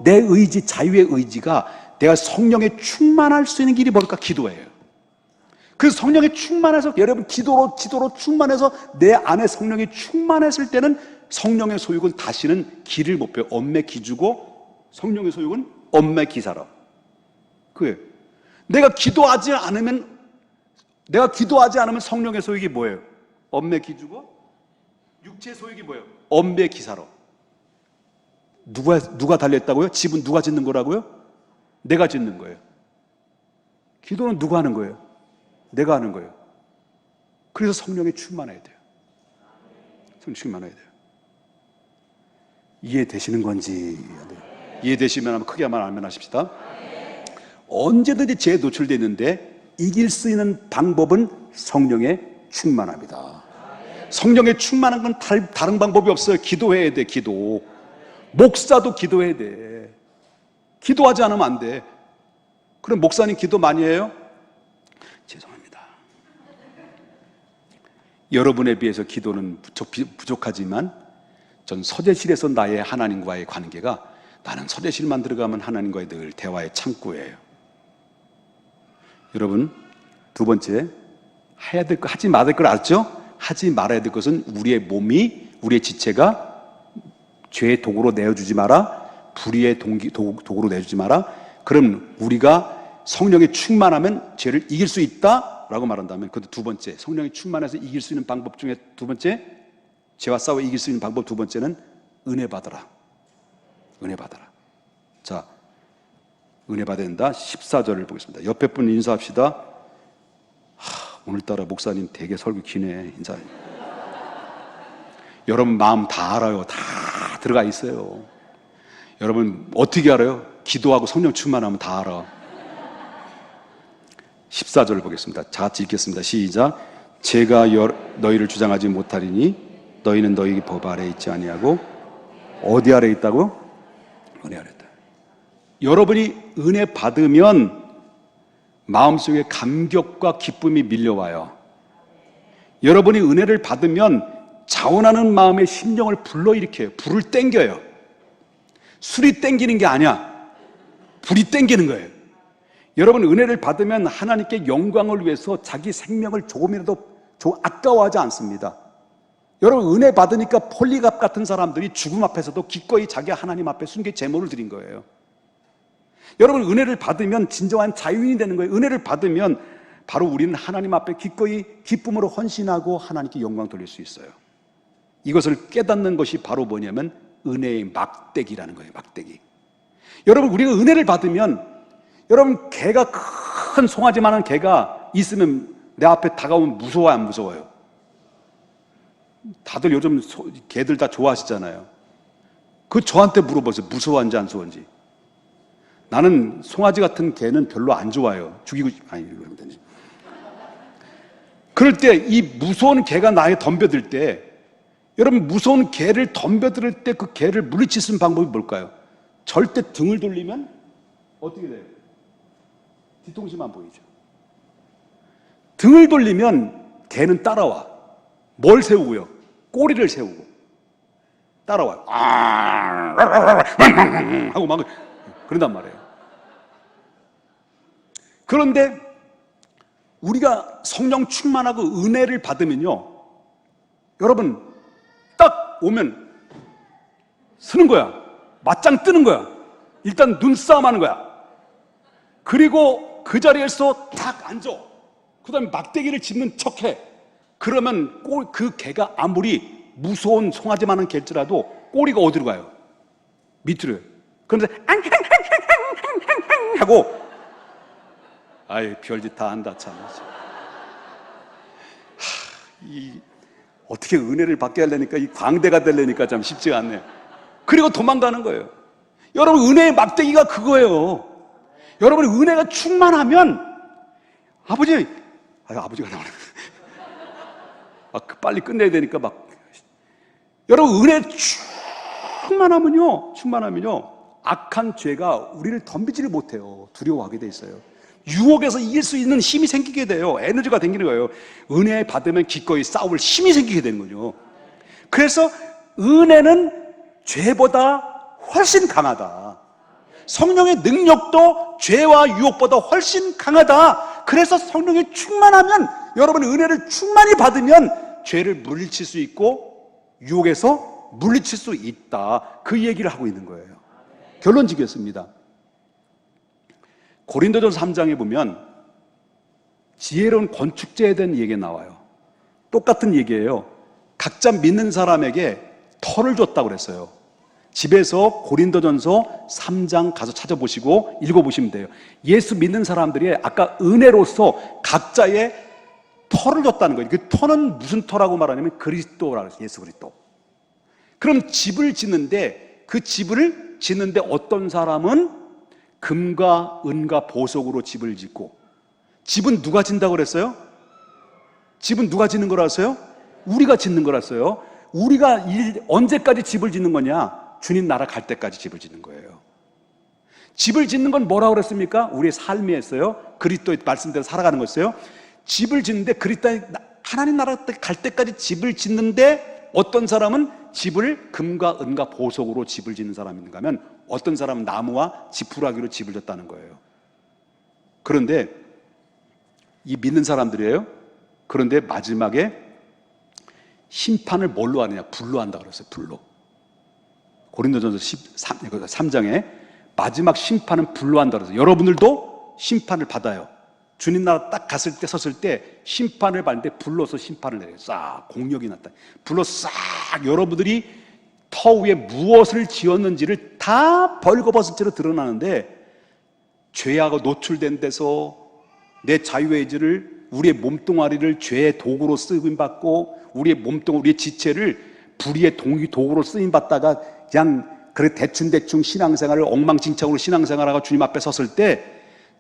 내 의지, 자유의 의지가 내가 성령에 충만할 수 있는 길이 뭘까? 기도예요. 그래서 성령에 충만해서, 여러분 기도로 충만해서 내 안에 성령이 충만했을 때는 성령의 소욕은 다시는 길을 못 펴요. 엄매 기주고 성령의 소욕은 엄매 기사라. 그예요. 내가 기도하지 않으면 성령의 소욕이 뭐예요? 엄매 기주고, 육체의 소욕이 뭐예요? 엄매 기사로. 누가 달렸다고요? 집은 누가 짓는 거라고요? 내가 짓는 거예요. 기도는 누가 하는 거예요? 내가 하는 거예요. 그래서 성령에 충만해야 돼요. 충만해야 돼요. 이해되시는 건지. 이해되시면 한번 크게 한번 아멘 하십시다. 언제든지 죄에 노출되어 있는데 이길 수 있는 방법은 성령에 충만합니다. 성령에 충만한 건 다른 방법이 없어요. 기도해야 돼. 기도. 목사도 기도해야 돼. 기도하지 않으면 안 돼. 그럼 목사님 기도 많이 해요? 죄송합니다. 여러분에 비해서 기도는 부족하지만, 전 서재실에서 나의 하나님과의 관계가, 나는 서재실만 들어가면 하나님과의 늘 대화의 창구예요. 여러분, 두 번째, 해야 될 거, 하지 말아야 될 걸 알았죠? 하지 말아야 될 것은 우리의 몸이, 우리의 지체가 죄의 도구로 내어주지 마라. 불의의 도구로 내주지 마라. 그럼 우리가 성령에 충만하면 죄를 이길 수 있다라고 말한다면, 그것도 두 번째, 성령에 충만해서 이길 수 있는 방법 중에 두 번째, 죄와 싸워 이길 수 있는 방법 두 번째는 은혜 받아라. 은혜 받아라. 자, 은혜 받아야 된다. 14절을 보겠습니다. 옆에 분 인사합시다. 오늘따라 목사님 되게 설교 기네. 인사. 여러분 마음 다 알아요. 다 들어가 있어요. 여러분 어떻게 알아요? 기도하고 성령 충만하면 다 알아. 14절을 보겠습니다. 다 같이 읽겠습니다. 시작. 제가 너희를 주장하지 못하리니 너희는 너희 법 아래에 있지 아니하고, 어디 아래에 있다고? 은혜 아래에 있다. 여러분이 은혜 받으면 마음속에 감격과 기쁨이 밀려와요. 여러분이 은혜를 받으면 자원하는 마음의 심령을 불러일으켜요. 불을 땡겨요. 술이 땡기는 게 아니야. 불이 땡기는 거예요. 여러분 은혜를 받으면 하나님께 영광을 위해서 자기 생명을 조금이라도 아까워하지 않습니다. 여러분 은혜 받으니까 폴리갑 같은 사람들이 죽음 앞에서도 기꺼이 자기 하나님 앞에 순교 제물을 드린 거예요. 여러분 은혜를 받으면 진정한 자유인이 되는 거예요. 은혜를 받으면 바로 우리는 하나님 앞에 기꺼이 기쁨으로 헌신하고 하나님께 영광 돌릴 수 있어요. 이것을 깨닫는 것이 바로 뭐냐면 은혜의 막대기라는 거예요. 막대기. 여러분 우리가 은혜를 받으면, 여러분 개가, 큰 송아지만한 개가 있으면 내 앞에 다가오면 무서워요, 안 무서워요? 다들 요즘 개들 다 좋아하시잖아요. 저한테 물어보세요. 무서워한지 안 무서워한지. 나는 송아지 같은 개는 별로 안 좋아요. 죽이고 아니 그럴 때 이 무서운 개가 나에게 덤벼들 때, 여러분 무서운 개를 덤벼들 때 그 개를 물리칠 수 있는 방법이 뭘까요? 절대 등을 돌리면 어떻게 돼요? 뒤통수만 보이죠. 등을 돌리면 개는 따라와. 뭘 세우고요? 꼬리를 세우고 따라와요. 하고 막 그런단 말이에요. 그런데 우리가 성령 충만하고 은혜를 받으면요, 여러분 딱 오면 서는 거야. 맞짱 뜨는 거야. 일단 눈싸움 하는 거야. 그리고 그 자리에서 탁 앉아. 그 다음에 막대기를 짚는 척해. 그러면 그 개가 아무리 무서운 송아지만한 개일지라도 꼬리가 어디로 가요? 밑으로요. 그러면서 하고, 아이 별짓 다 한다 참. 어떻게 은혜를 받게 하려니까, 이 광대가 되려니까 참 쉽지가 않네요. 그리고 도망가는 거예요. 여러분 은혜의 막대기가 그거예요. 여러분 은혜가 충만하면 아버지가 나오네. 빨리 끝내야 되니까 막. 여러분 은혜 충만하면요 악한 죄가 우리를 덤비지를 못해요. 두려워하게 돼 있어요. 유혹에서 이길 수 있는 힘이 생기게 돼요. 에너지가 생기는 거예요. 은혜 받으면 기꺼이 싸울 힘이 생기게 되는 거죠. 그래서 은혜는 죄보다 훨씬 강하다. 성령의 능력도 죄와 유혹보다 훨씬 강하다. 그래서 성령이 충만하면, 여러분 은혜를 충만히 받으면 죄를 물리칠 수 있고 유혹에서 물리칠 수 있다. 그 얘기를 하고 있는 거예요. 결론 지겠습니다. 고린도전서 3장에 보면 지혜로운 건축자에 대한 얘기가 나와요. 똑같은 얘기예요. 각자 믿는 사람에게 터를 줬다고 그랬어요. 집에서 고린도전서 3장 가서 찾아보시고 읽어보시면 돼요. 예수 믿는 사람들이 아까 은혜로서 각자의 터를 줬다는 거예요. 그 터는 무슨 터라고 말하냐면 그리스도라고 해서 예수 그리스도. 그럼 집을 짓는데, 그 집을 짓는데 어떤 사람은 금과 은과 보석으로 집을 짓고, 집은 누가 짓는다고 그랬어요? 집은 누가 짓는 거라서요? 우리가 짓는 거라서요. 우리가 언제까지 집을 짓는 거냐? 주님 나라 갈 때까지 집을 짓는 거예요. 집을 짓는 건 뭐라고 그랬습니까? 우리의 삶이었어요. 그리스도의 말씀대로 살아가는 거였어요. 집을 짓는데, 그리스도의 하나님 나라 갈 때까지 집을 짓는데, 어떤 사람은 집을 금과 은과 보석으로 집을 짓는 사람이 있는가 하면, 어떤 사람은 나무와 지푸라기로 집을 짓다는 거예요. 그런데 이 믿는 사람들이에요. 그런데 마지막에 심판을 뭘로 하느냐? 불로 한다고 그랬어요. 불로. 고린도전서 3장에 마지막 심판은 불로 한다고 그랬어요. 여러분들도 심판을 받아요. 주님 나라 딱 갔을 때, 섰을 때 심판을 받는데 불로서 심판을 내려요. 싹 공력이 났다. 불로 싹 여러분들이 터 위에 무엇을 지었는지를 다 벌거벗은 채로 드러나는데, 죄하고 노출된 데서 내 자유의지를, 우리의 몸뚱아리를 죄의 도구로 쓰임받고, 우리의 몸뚱아리, 우리의 지체를 불의의 도구로 쓰임받다가 그냥 그래 대충 신앙생활을 엉망진창으로 신앙생활하고 주님 앞에 섰을 때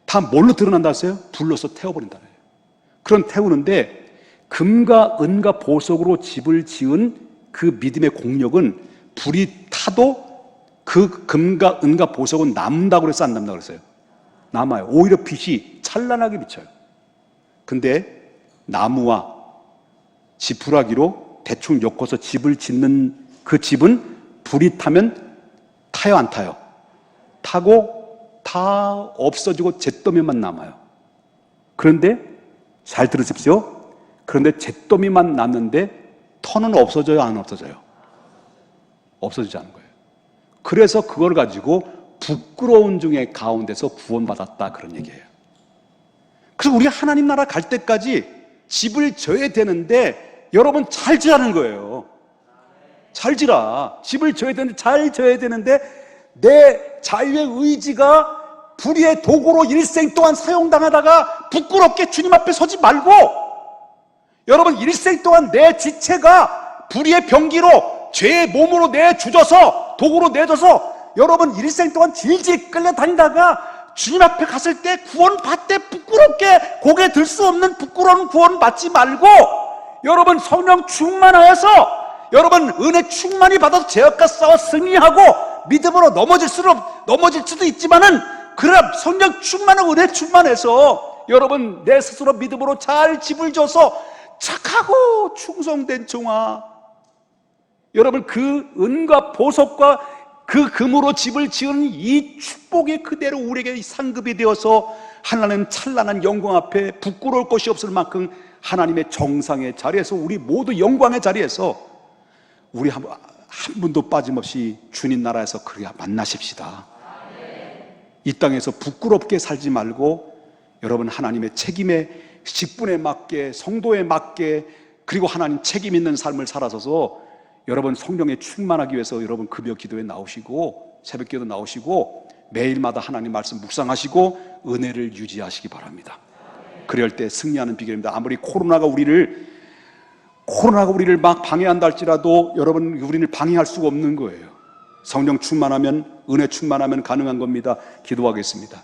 다 뭘로 드러난다 했어요? 불로서 태워버린다. 그런 태우는데, 금과 은과 보석으로 집을 지은 그 믿음의 공력은 불이 타도 그 금과 은과 보석은 남는다고 그랬어, 안 남는다고 그랬어요? 남아요. 오히려 빛이 찬란하게 비쳐요. 근데 나무와 지푸라기로 대충 엮어서 집을 짓는 그 집은 불이 타면 타요, 안 타요? 타고 다 없어지고 잿더미만 남아요. 그런데 잘 들으십시오. 그런데 잿더미만 남는데 터는 없어져요, 안 없어져요? 없어지지 않은 거예요. 그래서 그걸 가지고 부끄러운 중에 가운데서 구원받았다, 그런 얘기예요. 그래서 우리가 하나님 나라 갈 때까지 집을 져야 되는데, 여러분 잘 지라는 거예요. 잘 지라. 집을 져야 되는데, 잘 져야 되는데, 내 자유의 의지가 불의의 도구로 일생 동안 사용당하다가 부끄럽게 주님 앞에 서지 말고, 여러분 일생 동안 내 지체가 불의의 병기로 죄의 몸으로 내주져서, 도구로 내줘서 여러분 일생 동안 질질 끌려다니다가 주님 앞에 갔을 때 구원 받되 부끄럽게 고개 들 수 없는 부끄러운 구원 받지 말고 여러분 성령 충만하여서 여러분 은혜 충만히 받아서 죄악과 싸워 승리하고 믿음으로 넘어질 수도 있지만은 그러나 성령 충만하고 은혜 충만해서 여러분 내 스스로 믿음으로 잘 집을 져서 착하고 충성된 종아, 여러분 그 은과 보석과 그 금으로 집을 지은 이 축복이 그대로 우리에게 상급이 되어서 하나님 찬란한 영광 앞에 부끄러울 것이 없을 만큼 하나님의 정상의 자리에서 우리 모두 영광의 자리에서 우리 한 분도 빠짐없이 주님 나라에서 그렇게 만나십시다. 이 땅에서 부끄럽게 살지 말고 여러분 하나님의 책임에 직분에 맞게 성도에 맞게 그리고 하나님 책임 있는 삶을 살아서서 여러분 성령에 충만하기 위해서 여러분 급여 기도에 나오시고 새벽 기도 나오시고 매일마다 하나님 말씀 묵상하시고 은혜를 유지하시기 바랍니다. 그럴 때 승리하는 비결입니다. 아무리 코로나가 우리를 막 방해한다 할지라도 여러분 우리를 방해할 수가 없는 거예요. 성령 충만하면 은혜 충만하면 가능한 겁니다. 기도하겠습니다.